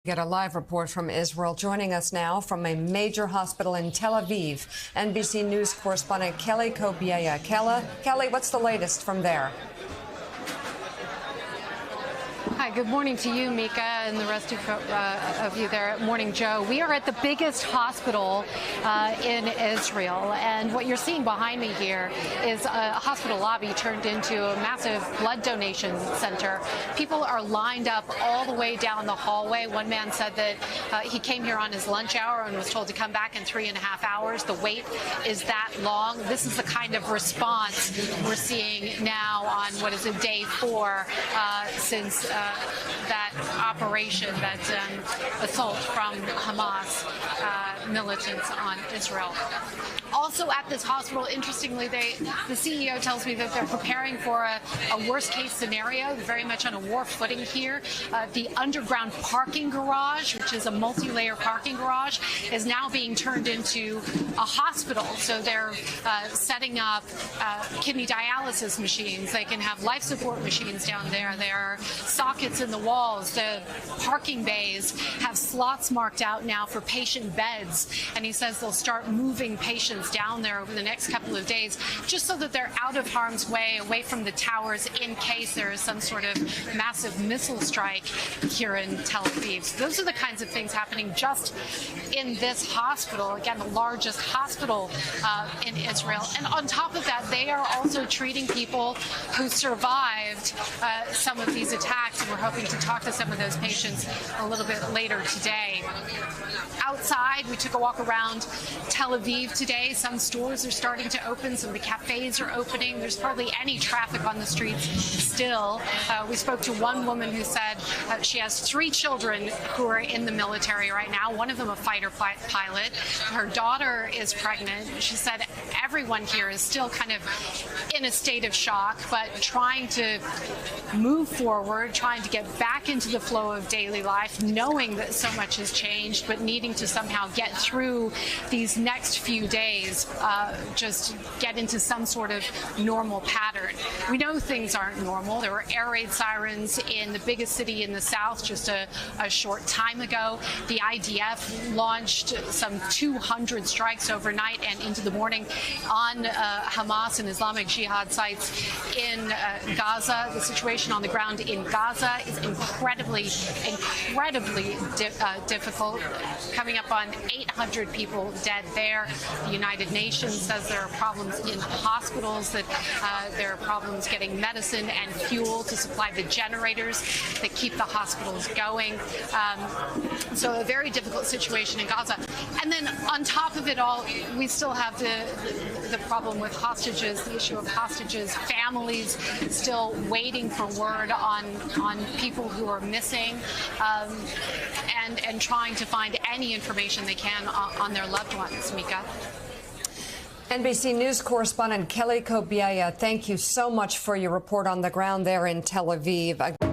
Get a live report from Israel. Joining us now from a major hospital in Tel Aviv, NBC News correspondent Kelly Kobiella. Kelly, what's the latest from there? Hi, good morning to you, Mika, and the rest of you there at Morning Joe. We are at the biggest hospital in Israel, and what you're seeing behind me here is a hospital lobby turned into a massive blood donation center. People are lined up all the way down the hallway. One man said that he came here on his lunch hour and was told to come back in 3.5 hours. The wait is that long. This is the kind of response we're seeing now on what is day 4 since that operation, that assault from Hamas militants on Israel. Also at this hospital, interestingly, the CEO tells me that they're preparing for a worst-case scenario, very much on a war footing here. The underground parking garage, which is a multi-layer parking garage, is now being turned into a hospital. So they're setting up kidney dialysis machines. They can have life support machines down there. There are sockets in the walls. The parking bays have slots marked out now for patient beds. And he says they'll start moving patients down there over the next couple of days, just so that they're out of harm's way, away from the towers, in case there is some sort of massive missile strike here in Tel Aviv. So those are the kinds of things happening just in this hospital, again, the largest hospital in Israel. And on top of that, they are also treating people who survived some of these attacks, and we're hoping to talk to some of those patients a little bit later today. Outside, we took a walk around Tel Aviv today. Some stores are starting to open. Some of the cafes are opening. There's hardly any traffic on the streets still. We spoke to one woman who said she has 3 children who are in the military right now, one of them a fighter pilot. Her daughter is pregnant. She said everyone here is still kind of in a state of shock, but trying to move forward, trying to get back into the flow of daily life, knowing that so much has changed, but needing to somehow get through these next few days, just get into some sort of normal pattern. We know things aren't normal. There were air raid sirens in the biggest city in the south just a short time ago. The IDF launched some 200 strikes overnight and into the morning on Hamas and Islamic Jihad sites in Gaza. The situation on the ground in Gaza is incredibly difficult, coming up on 800 people dead there. The United Nations says there are problems in hospitals, that there are problems getting medicine and fuel to supply the generators that keep the hospitals going. So a very difficult situation in Gaza. And then on top of it all, we still have the problem with hostages, the issue of hostages, families still waiting for word on people who are missing, and trying to find any information they can on their loved ones. Mika. NBC News correspondent Kelly Kobiella, thank you so much for your report on the ground there in Tel Aviv.